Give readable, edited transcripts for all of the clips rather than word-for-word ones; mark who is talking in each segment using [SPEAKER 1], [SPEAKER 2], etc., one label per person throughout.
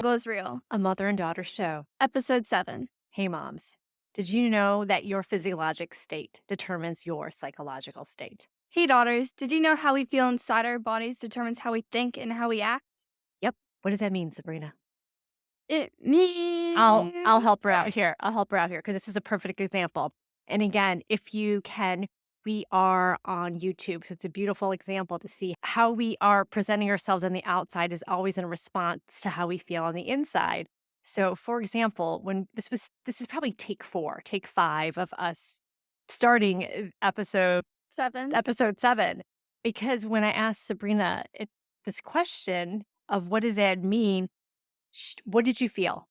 [SPEAKER 1] Juggle Is Real,
[SPEAKER 2] A mother and daughter show.
[SPEAKER 1] Episode 7.
[SPEAKER 2] Hey, moms. Did you know that your physiologic state determines your psychological state?
[SPEAKER 1] Hey, daughters, did you know how we feel inside our bodies determines how we think and how we act?
[SPEAKER 2] Yep. What does that mean, Sabrina?
[SPEAKER 1] It
[SPEAKER 2] I'll
[SPEAKER 1] means
[SPEAKER 2] help her out here. I'll help her out here because this is a perfect example. And again, if you can, we are on YouTube, so it's a beautiful example to see how we are presenting ourselves on the outside is always in response to how we feel on the inside. So, for example, when this is probably take 5 of us starting episode
[SPEAKER 1] 7.
[SPEAKER 2] episode 7, because when I asked Sabrina this question of what does that mean, what did you feel?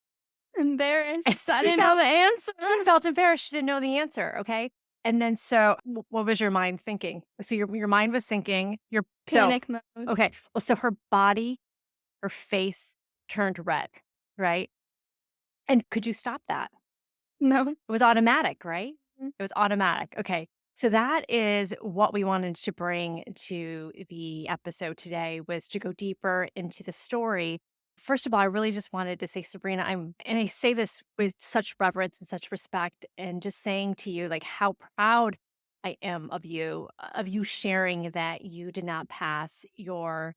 [SPEAKER 1] Embarrassed. I
[SPEAKER 2] She
[SPEAKER 1] didn't know the answer.
[SPEAKER 2] felt embarrassed. She didn't know the answer. Okay. And then so what was your mind thinking? So your mind was thinking
[SPEAKER 1] Panic mode.
[SPEAKER 2] okay. Well, so her body, her face turned red, right? And could you stop that?
[SPEAKER 1] No.
[SPEAKER 2] It was automatic, right?
[SPEAKER 1] Mhm.
[SPEAKER 2] It was automatic. Okay. So that is what we wanted to bring to the episode today, was to go deeper into the story. First of all, I really just wanted to say, Sabrina, and I say this with such reverence and such respect, and just saying to you, like, how proud I am of you sharing that you did not pass your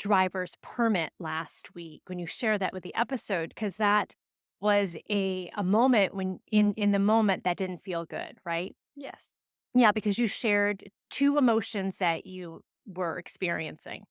[SPEAKER 2] driver's permit last week when you share that with the episode, because that was a moment when in the moment that didn't feel good, right?
[SPEAKER 1] Yes.
[SPEAKER 2] Yeah, because you shared 2 emotions that you were experiencing,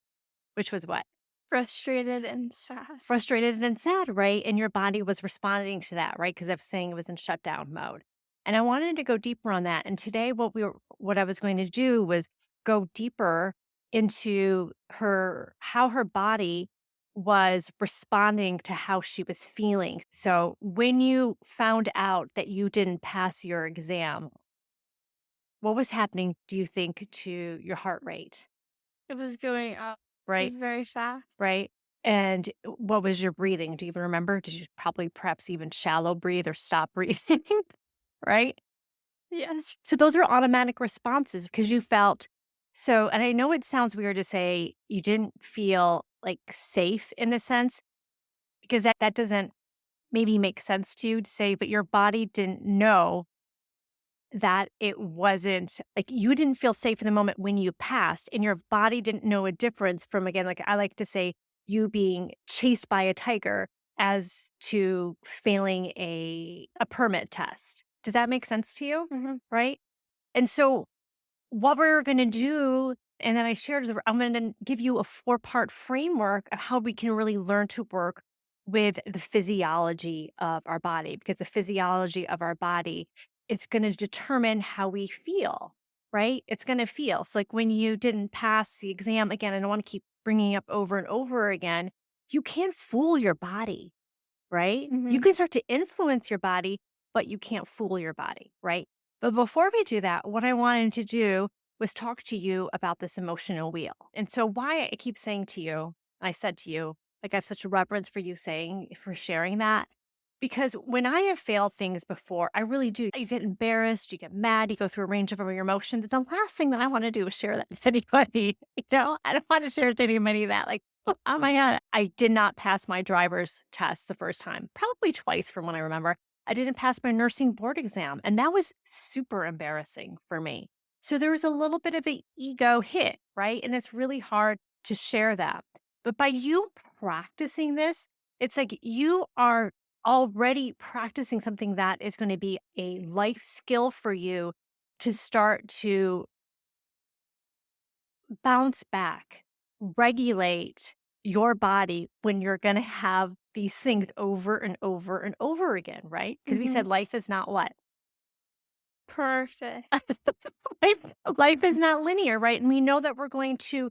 [SPEAKER 2] which was what?
[SPEAKER 1] Frustrated and sad.
[SPEAKER 2] Frustrated and sad, right? And your body was responding to that, right? Because I was saying it was in shutdown mode. And I wanted to go deeper on that. And today what I was going to do was go deeper into how her body was responding to how she was feeling. So when you found out that you didn't pass your exam, what was happening, do you think, to your heart rate?
[SPEAKER 1] It was going up. It
[SPEAKER 2] Right?
[SPEAKER 1] was very fast.
[SPEAKER 2] Right? And what was your breathing? Do you even remember? Did you probably perhaps even shallow breathe or stop breathing? Right?
[SPEAKER 1] Yes.
[SPEAKER 2] So those are automatic responses because you felt so, and I know it sounds weird to say you didn't feel like safe in a sense, because that doesn't maybe make sense to you to say, but your body didn't know that it wasn't like you didn't feel safe in the moment when you passed, and your body didn't know a difference from, again, like I like to say, you being chased by a tiger as to failing a permit test. Does that make sense to you?
[SPEAKER 1] Hmm.
[SPEAKER 2] Right? And so what we're going to do, and then I shared, is I'm going to give you a 4-part framework of how we can really learn to work with the physiology of our body, because the physiology of our body is going to determine how we feel, right? It's going to feel. So, like when you didn't pass the exam, again, I don't want to keep bringing it up over and over again. You can't fool your body, right? You
[SPEAKER 1] Hmm.
[SPEAKER 2] can start to influence your body, but you can't fool your body, right? But before we do that, what I wanted to do was talk to you about this emotional wheel. And so, why I keep saying to you, I said to you, like, I have such a reverence for you for sharing that. Because when I have failed things before, I really do. You get embarrassed, you get mad, you go through a range of your emotions. The last thing that I want to do is share that with anybody. I don't want to share it to anybody that, like, oh my God, I did not pass my driver's test the first time, probably twice from what I remember. I didn't pass my nursing board exam, and that was super embarrassing for me. So there was a little bit of an ego hit, right? And it's really hard to share that. But by you practicing this, it's like you are already practicing something that is going to be a life skill for you to start to bounce back, regulate your body when you're going to have these things over and over and over again, right? Because we
[SPEAKER 1] Hmm.
[SPEAKER 2] said life is not what?
[SPEAKER 1] Perfect.
[SPEAKER 2] life is not linear, right? And we know that we're going to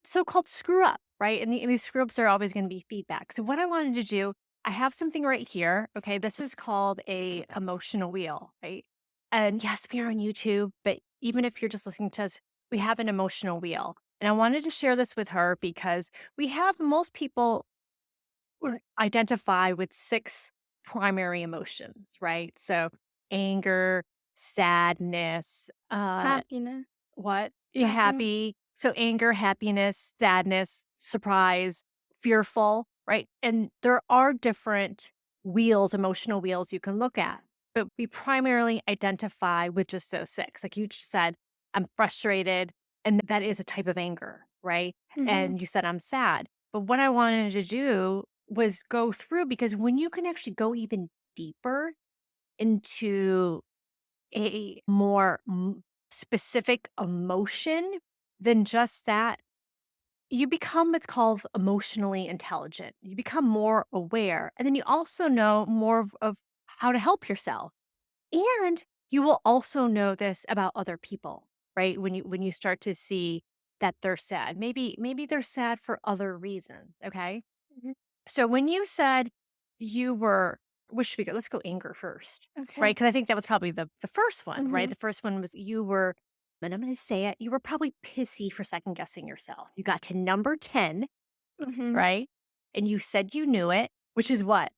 [SPEAKER 2] so-called screw up, right? And these screw ups are always going to be feedback. So what I wanted to do, I have something right here. Okay, this is called a emotional wheel, right? And yes, we are on YouTube, but even if you're just listening to us, we have an emotional wheel. And I wanted to share this with her because we have most people identify with 6 primary emotions, right? So anger, sadness,
[SPEAKER 1] Happiness.
[SPEAKER 2] what? You're
[SPEAKER 1] Happiness.
[SPEAKER 2] happy. So anger, happiness, sadness, surprise, fearful, right? And there are different wheels, emotional wheels you can look at, but we primarily identify with just those six. Like you just said, I'm frustrated, and that is a type of anger, right?
[SPEAKER 1] Mhm.
[SPEAKER 2] And you said, I'm sad. But what I wanted to do was go through because when you can actually go even deeper into a more specific emotion than just that, you become what's called emotionally intelligent. You become more aware. And then you also know more of how to help yourself. And you will also know this about other people, right? When you start to see that they're sad. Maybe they're sad for other reasons. Okay.
[SPEAKER 1] Mhm.
[SPEAKER 2] So when you said you were, which should we go? Let's go anger first, right?
[SPEAKER 1] Okay.
[SPEAKER 2] Because I think that was probably the first one, right?
[SPEAKER 1] Mhm.
[SPEAKER 2] The first one was you were, and I'm going to say it, you were probably pissy for second guessing yourself. You got to number 10,
[SPEAKER 1] Mhm.
[SPEAKER 2] right? And you said you knew it, which is what?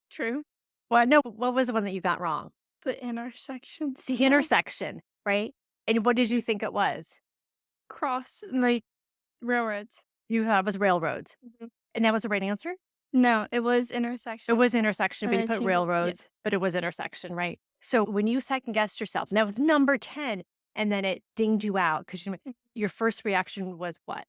[SPEAKER 1] True.
[SPEAKER 2] What? No, what was the one that you got wrong?
[SPEAKER 1] The intersection
[SPEAKER 2] It's the
[SPEAKER 1] stuff.
[SPEAKER 2] intersection, right? And what did you think it was?
[SPEAKER 1] Cross like railroads.
[SPEAKER 2] You thought it was railroads.
[SPEAKER 1] Mhm.
[SPEAKER 2] And that was the right answer?
[SPEAKER 1] No, it was
[SPEAKER 2] It
[SPEAKER 1] intersection.
[SPEAKER 2] was intersection,
[SPEAKER 1] And
[SPEAKER 2] but you
[SPEAKER 1] I
[SPEAKER 2] put
[SPEAKER 1] changed it.
[SPEAKER 2] railroads,
[SPEAKER 1] Yes.
[SPEAKER 2] but it was intersection, right? So when you second guessed yourself, and that was number 10, and then it dinged you out because
[SPEAKER 1] Mm.
[SPEAKER 2] your first reaction was what?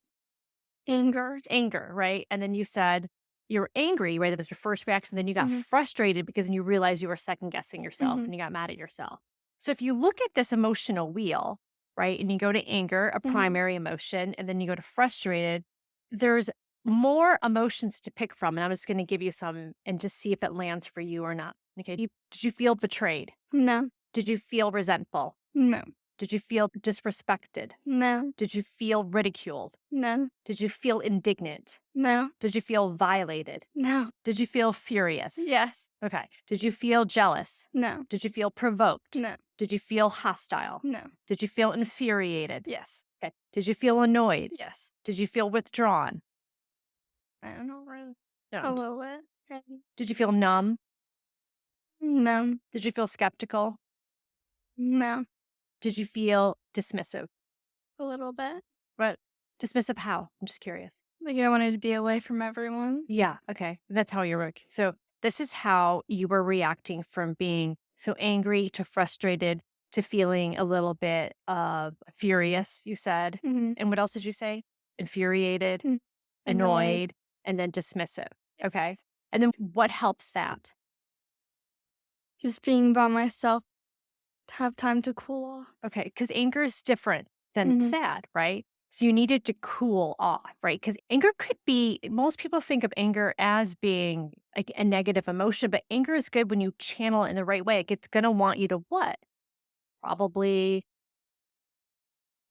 [SPEAKER 1] Anger.
[SPEAKER 2] Anger, right? And then you said you were angry, right? That was your first reaction. Then you got
[SPEAKER 1] Mhm.
[SPEAKER 2] frustrated because then you realized you were second guessing yourself
[SPEAKER 1] Mhm.
[SPEAKER 2] and you got mad at yourself. So if you look at this emotional wheel, right, and you go to anger, a
[SPEAKER 1] Mhm.
[SPEAKER 2] primary emotion, and then you go to frustrated, there's more emotions to pick from. And I'm just going to give you some and just see if it lands for you or not. Okay. Did you feel betrayed?
[SPEAKER 1] No.
[SPEAKER 2] Did you feel resentful?
[SPEAKER 1] No.
[SPEAKER 2] Did you feel disrespected?
[SPEAKER 1] No.
[SPEAKER 2] Did you feel ridiculed?
[SPEAKER 1] No.
[SPEAKER 2] Did you feel indignant?
[SPEAKER 1] No.
[SPEAKER 2] Did you feel violated?
[SPEAKER 1] No.
[SPEAKER 2] Did you feel furious?
[SPEAKER 1] Yes.
[SPEAKER 2] Okay. Did you feel jealous?
[SPEAKER 1] No.
[SPEAKER 2] Did you feel provoked?
[SPEAKER 1] No.
[SPEAKER 2] Did you feel hostile?
[SPEAKER 1] No.
[SPEAKER 2] Did you feel infuriated?
[SPEAKER 1] Yes.
[SPEAKER 2] Okay. Did you feel annoyed?
[SPEAKER 1] Yes.
[SPEAKER 2] Did you feel withdrawn?
[SPEAKER 1] I don't know, really. A
[SPEAKER 2] No.
[SPEAKER 1] little bit. Maybe.
[SPEAKER 2] Did you feel numb?
[SPEAKER 1] No.
[SPEAKER 2] Did you feel skeptical?
[SPEAKER 1] No.
[SPEAKER 2] Did you feel dismissive?
[SPEAKER 1] A little bit.
[SPEAKER 2] What? Dismissive how? I'm just curious.
[SPEAKER 1] Like I wanted to be away from everyone.
[SPEAKER 2] Yeah. Okay. That's how you're working. So this is how you were reacting from being so angry to frustrated to feeling a little bit of furious, you said.
[SPEAKER 1] Mhm.
[SPEAKER 2] And what else did you say? Infuriated,
[SPEAKER 1] Mm. Annoyed.
[SPEAKER 2] annoyed, and then dismissive. Okay.
[SPEAKER 1] Yes.
[SPEAKER 2] And then what helps that?
[SPEAKER 1] Just being by myself to have time to cool off.
[SPEAKER 2] Okay. Because anger is different than
[SPEAKER 1] Mhm.
[SPEAKER 2] sad, right? So you needed to cool off, right? Because anger could be, most people think of anger as being like a negative emotion, but anger is good when you channel it in the right way. Like, it's going to want you to what? Probably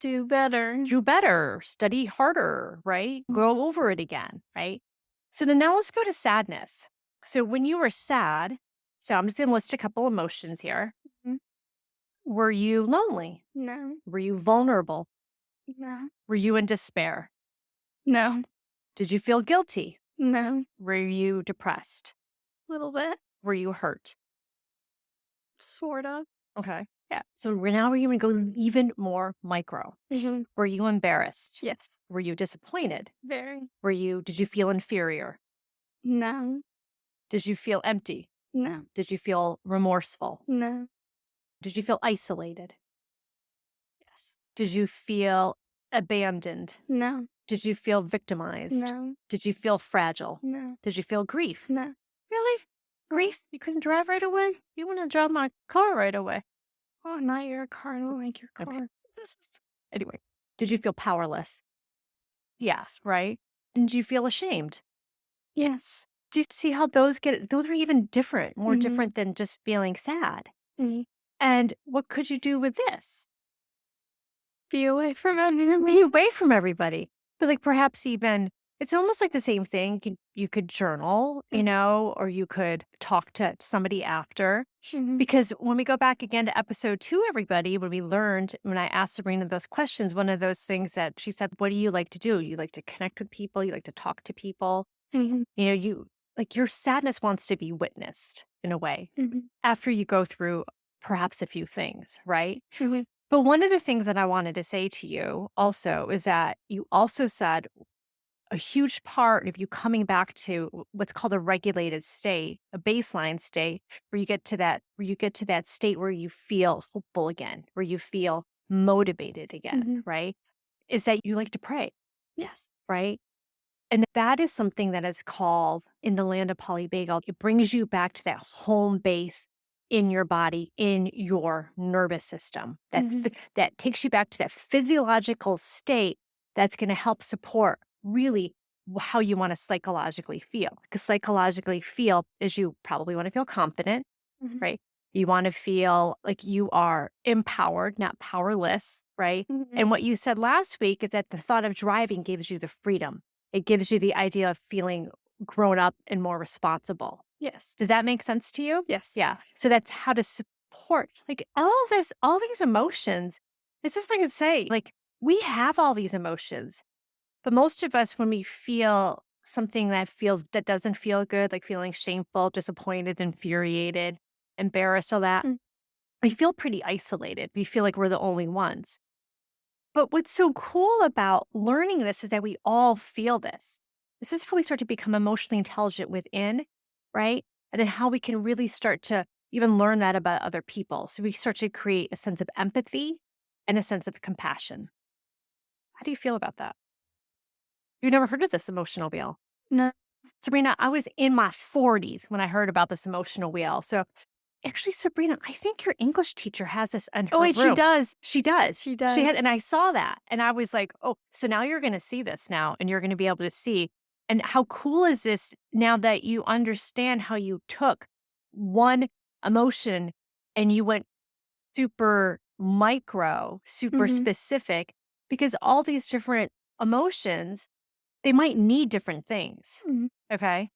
[SPEAKER 1] Do better.
[SPEAKER 2] do better, study harder, right? Go over it again, right? So then now let's go to sadness. So when you were sad, so I'm just going to list a couple emotions here.
[SPEAKER 1] Mhm.
[SPEAKER 2] Were you lonely?
[SPEAKER 1] No.
[SPEAKER 2] Were you vulnerable?
[SPEAKER 1] No.
[SPEAKER 2] Were you in despair?
[SPEAKER 1] No.
[SPEAKER 2] Did you feel guilty?
[SPEAKER 1] No.
[SPEAKER 2] Were you depressed?
[SPEAKER 1] Little bit.
[SPEAKER 2] Were you hurt?
[SPEAKER 1] Sort of.
[SPEAKER 2] Okay. Yeah. So we're going to go even more micro.
[SPEAKER 1] Mhm.
[SPEAKER 2] Were you embarrassed?
[SPEAKER 1] Yes.
[SPEAKER 2] Were you disappointed?
[SPEAKER 1] Very.
[SPEAKER 2] Did you feel inferior?
[SPEAKER 1] No.
[SPEAKER 2] Did you feel empty?
[SPEAKER 1] No.
[SPEAKER 2] Did you feel remorseful?
[SPEAKER 1] No.
[SPEAKER 2] Did you feel isolated?
[SPEAKER 1] Yes.
[SPEAKER 2] Did you feel abandoned?
[SPEAKER 1] No.
[SPEAKER 2] Did you feel victimized?
[SPEAKER 1] No.
[SPEAKER 2] Did you feel fragile?
[SPEAKER 1] No.
[SPEAKER 2] Did you feel grief?
[SPEAKER 1] No.
[SPEAKER 2] Really? Grief? You couldn't drive right away? You want to drive my car right away?
[SPEAKER 1] Oh, not your car. I don't like your
[SPEAKER 2] Okay.
[SPEAKER 1] car.
[SPEAKER 2] Anyway, did you feel powerless? Yes, right? Did you feel ashamed?
[SPEAKER 1] Yes.
[SPEAKER 2] Do you see how those are even different, more
[SPEAKER 1] Mhm.
[SPEAKER 2] different than just feeling sad?
[SPEAKER 1] Mhm.
[SPEAKER 2] And what could you do with this?
[SPEAKER 1] Be away from
[SPEAKER 2] Be
[SPEAKER 1] everyone.
[SPEAKER 2] away from everybody. But like perhaps even it's almost like the same thing. You could journal, or you could talk to somebody after.
[SPEAKER 1] Mhm.
[SPEAKER 2] Because when we go back again to episode 2, everybody, when I asked Sabrina those questions, one of those things that she said, what do you like to do? You like to connect with people, you like to talk to people.
[SPEAKER 1] Mhm.
[SPEAKER 2] You like your sadness wants to be witnessed in a way
[SPEAKER 1] Mhm.
[SPEAKER 2] after you go through perhaps a few things, right?
[SPEAKER 1] Mhm.
[SPEAKER 2] But one of the things that I wanted to say to you also is that you also said a huge part of you coming back to what's called a regulated state, a baseline state, where you get to that state where you feel hopeful again, where you feel motivated again,
[SPEAKER 1] Mhm.
[SPEAKER 2] right? Is that you like to pray,
[SPEAKER 1] Yes.
[SPEAKER 2] right? And that is something that is called in the land of polyvagal. It brings you back to that home base in your body, in your nervous system.
[SPEAKER 1] Mhm.
[SPEAKER 2] That takes you back to that physiological state that's going to help support really how you want to psychologically feel. Because psychologically feel is you probably want to feel confident,
[SPEAKER 1] Mhm.
[SPEAKER 2] right? You want to feel like you are empowered, not powerless, right?
[SPEAKER 1] Mhm.
[SPEAKER 2] And what you said last week is that the thought of driving gives you the freedom. It gives you the idea of feeling grown up and more responsible.
[SPEAKER 1] Yes.
[SPEAKER 2] Does that make sense to you?
[SPEAKER 1] Yes.
[SPEAKER 2] Yeah. So that's how to support like all these emotions. This is what I can say. Like we have all these emotions, but most of us, when we feel something that doesn't feel good, like feeling shameful, disappointed, infuriated, embarrassed, all that,
[SPEAKER 1] Mm.
[SPEAKER 2] we feel pretty isolated. We feel like we're the only ones. But what's so cool about learning this is that we all feel this. This is how we start to become emotionally intelligent within, right? And then how we can really start to even learn that about other people. So we start to create a sense of empathy and a sense of compassion. How do you feel about that? You've never heard of this emotional wheel.
[SPEAKER 1] No.
[SPEAKER 2] Sabrina, I was in my 40s when I heard about this emotional wheel. So actually, Sabrina, I think your English teacher has this in
[SPEAKER 1] Oh,
[SPEAKER 2] her
[SPEAKER 1] wait, she
[SPEAKER 2] room.
[SPEAKER 1] does.
[SPEAKER 2] She does.
[SPEAKER 1] She
[SPEAKER 2] She
[SPEAKER 1] does.
[SPEAKER 2] had, and I saw that, and I was like, "Oh, so now you're going to see this now, and you're going to be able to see." And how cool is this now that you understand how you took one emotion and you went super micro, super
[SPEAKER 1] Mhm.
[SPEAKER 2] specific, because all these different emotions, they might need different things.
[SPEAKER 1] Mhm.
[SPEAKER 2] Okay.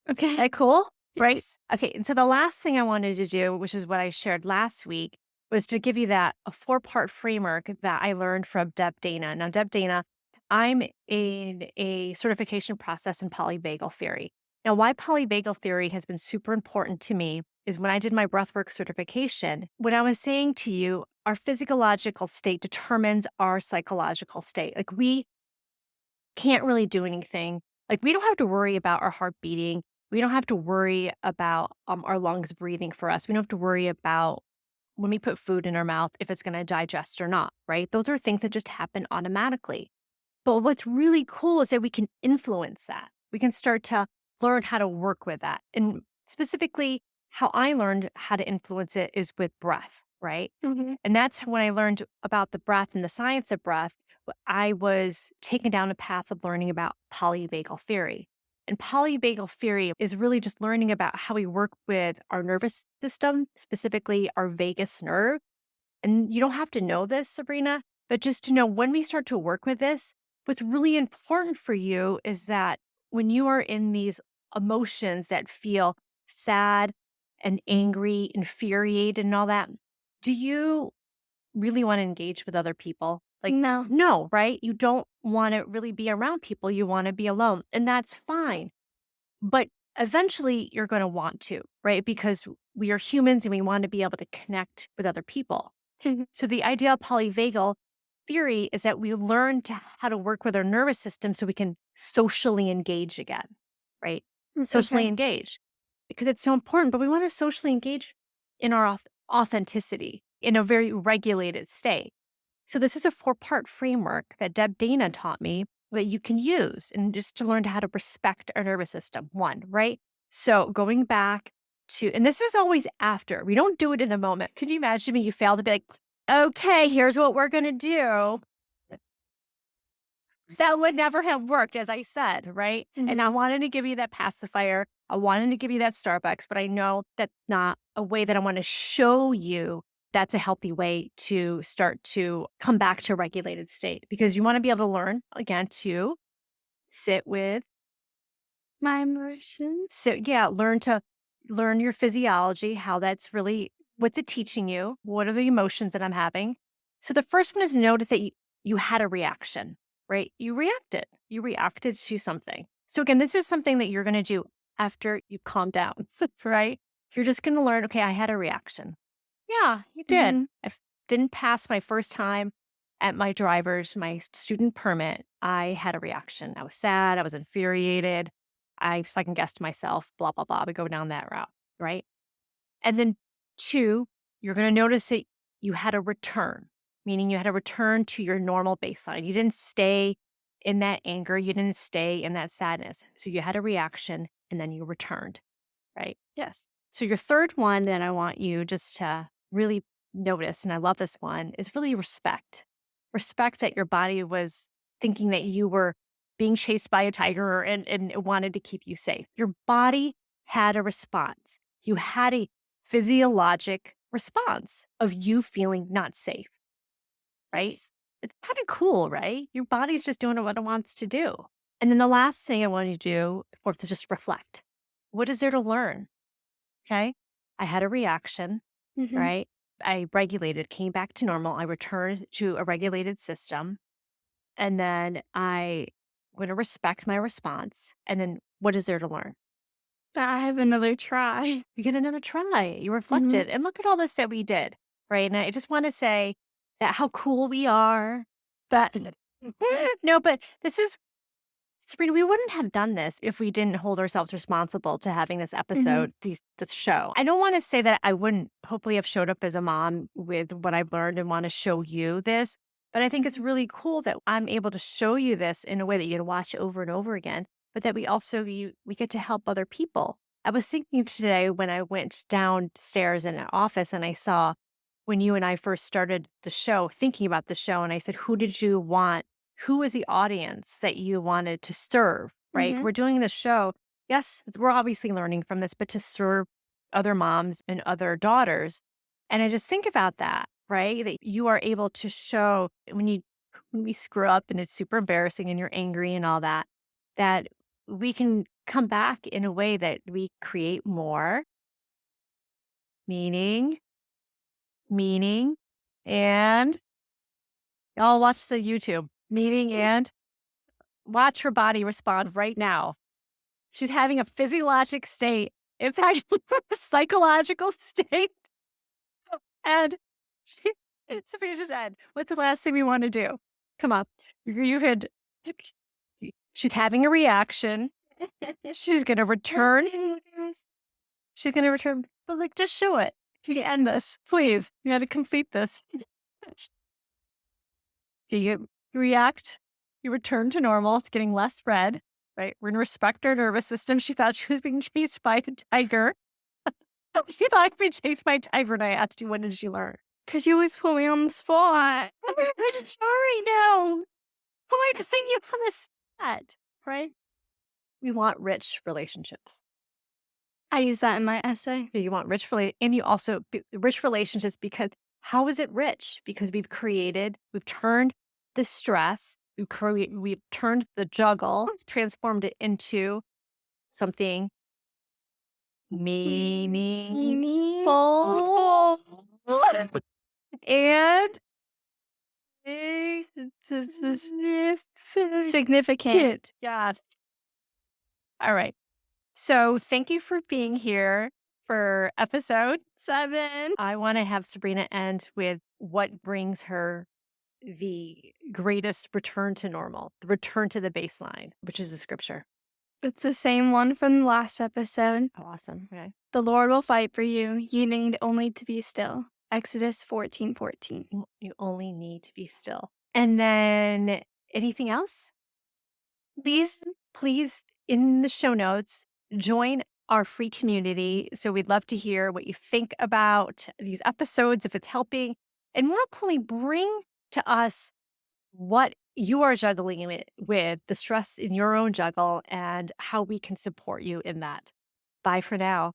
[SPEAKER 1] Okay.
[SPEAKER 2] That cool? Right?
[SPEAKER 1] Yes.
[SPEAKER 2] Okay, and so the last thing I wanted to do, which is what I shared last week, was to give you that a four-part framework that I learned from Deb Dana. Now, Deb Dana, I'm in a certification process in polyvagal theory. Now, why polyvagal theory has been super important to me is when I did my breathwork certification, when I was saying to you, our physiological state determines our psychological state. Like we can't really do anything. Like, we don't have to worry about our heart beating. We don't have to worry about our lungs breathing for us. We don't have to worry about when we put food in our mouth, if it's going to digest or not, right? Those are things that just happen automatically. But what's really cool is that we can influence that. We can start to learn how to work with that. And specifically, how I learned how to influence it is with breath, right?
[SPEAKER 1] Mhm.
[SPEAKER 2] And that's when I learned about the breath and the science of breath. I was taken down a path of learning about polyvagal theory. And polyvagal theory is really just learning about how we work with our nervous system, specifically our vagus nerve. And you don't have to know this, Sabrina, but just to know when we start to work with this, what's really important for you is that when you are in these emotions that feel sad and angry, infuriated, and all that, do you really want to engage with other people? Like,
[SPEAKER 1] No.
[SPEAKER 2] no, right? You don't want to really be around people. You want to be alone, and that's fine. But eventually, you're going to want to, right? Because we are humans and we want to be able to connect with other people.
[SPEAKER 1] Mhm.
[SPEAKER 2] So the idea of polyvagal theory is that we learn how to work with our nervous system so we can socially engage again, right?
[SPEAKER 1] Mm,
[SPEAKER 2] Socially
[SPEAKER 1] okay.
[SPEAKER 2] engage because it's so important, but we want to socially engage in our authenticity in a very regulated state. So this is a four-part framework that Deb Dana taught me that you can use and just to learn how to respect our nervous system. One, right? So going back to, and this is always after. We don't do it in the moment. Could you imagine me? You fail to be like, okay, here's what we're gonna do. That would never have worked, as I said, right? And
[SPEAKER 1] Mhm.
[SPEAKER 2] I wanted to give you that pacifier. I wanted to give you that Starbucks, but I know that's not a way that I want to show you that's a healthy way to start to come back to a regulated state because you want to be able to learn again to sit with,
[SPEAKER 1] My emotions.
[SPEAKER 2] so yeah, learn your physiology, how that's really what's it teaching you? What are the emotions that I'm having? So the first one is notice that you had a reaction, right? You reacted. You reacted to something. So again, this is something that you're going to do after you calm down, right? You're just going to learn, okay, I had a reaction. Yeah, you did.
[SPEAKER 1] Mhm.
[SPEAKER 2] Didn't pass my first time. at my student permit, I had a reaction. I was sad. I was infuriated. I second guessed myself, blah, blah, blah. We go down that route, right? And then two, you're going to notice that you had a return, meaning you had a return to your normal baseline. You didn't stay in that anger. You didn't stay in that sadness. So you had a reaction and then you returned, right?
[SPEAKER 1] Yes.
[SPEAKER 2] So your third one that I want you just to really notice, and I love this one, is really respect. Respect that your body was thinking that you were being chased by a tiger and it wanted to keep you safe. Your body had a response. You had a physiologic response of you feeling not safe, right?
[SPEAKER 1] Yes.
[SPEAKER 2] It's kind of cool, right? Your body's just doing what it wants to do. And then the last thing I want you to do, fourth, is just reflect. What is there to learn? Okay. I had a reaction,
[SPEAKER 1] Mhm.
[SPEAKER 2] right? I regulated, came back to normal. I returned to a regulated system. And then I'm going to respect my response. And then what is there to learn?
[SPEAKER 1] I have another try.
[SPEAKER 2] You get another try. You
[SPEAKER 1] Mhm.
[SPEAKER 2] reflected. And look at all this that we did, right? And I just want to say that how cool we are. But no, but this is Sabrina, we wouldn't have done this if we didn't hold ourselves responsible to having this
[SPEAKER 1] Mhm.
[SPEAKER 2] episode, this show. I don't want to say that I wouldn't hopefully have showed up as a mom with what I've learned and want to show you this, but I think it's
[SPEAKER 1] Mhm.
[SPEAKER 2] really cool that I'm able to show you this in a way that you can watch over and over again, but that we get to help other people. I was thinking today when I went downstairs in an office and I saw when you and I first started the show, thinking about the show, and I said, who did you want? Who is the audience that you wanted to serve, right?
[SPEAKER 1] Mhm.
[SPEAKER 2] We're doing this show. Yes, we're obviously learning from this, but to serve other moms and other daughters. And I just think about that, right? That you are able to show when we screw up and it's super embarrassing and you're angry and all that, that we can come back in a way that we create more meaning, meaning, and y'all watch the YouTube meaning and watch her body respond right now. She's having a physiologic state, in fact, a psychological state. And she, Sophia just said, what's the last thing we want to do? Come up. You could, she's having a reaction. She's going to return. She's going to return. But like, just show it. You can end this, please. You got to complete this. You react, you return to normal. It's getting less red, right? We're going to respect her nervous system. She thought she was being chased by a tiger. She thought I'd been chased by a tiger, and I asked you, what did she learn?
[SPEAKER 1] 'Cause you always put me on the spot.
[SPEAKER 2] I'm sorry, no. Why the thing you on the spot, right? We want rich relationships.
[SPEAKER 1] I use that in my essay.
[SPEAKER 2] You want and you also rich relationships because how is it rich? Because we've turned the stress, we've turned the juggle, transformed it into something meaningful
[SPEAKER 1] Meaningful.
[SPEAKER 2] and
[SPEAKER 1] Significant.
[SPEAKER 2] significant. Yes. All right. So thank you for being here for episode
[SPEAKER 1] 7.
[SPEAKER 2] I want to have Sabrina end with what brings her the greatest return to normal, the return to the baseline, which is the scripture.
[SPEAKER 1] It's the same one from the last episode.
[SPEAKER 2] Oh, awesome. Okay.
[SPEAKER 1] The Lord will fight for you. You need only to be still. Exodus 14:14.
[SPEAKER 2] You only need to be still. And then anything else? Please, in the show notes, join our free community. So we'd love to hear what you think about these episodes, if it's helping, and more importantly, bring to us what you are juggling with the stress in your own juggle and how we can support you in that. Bye for now.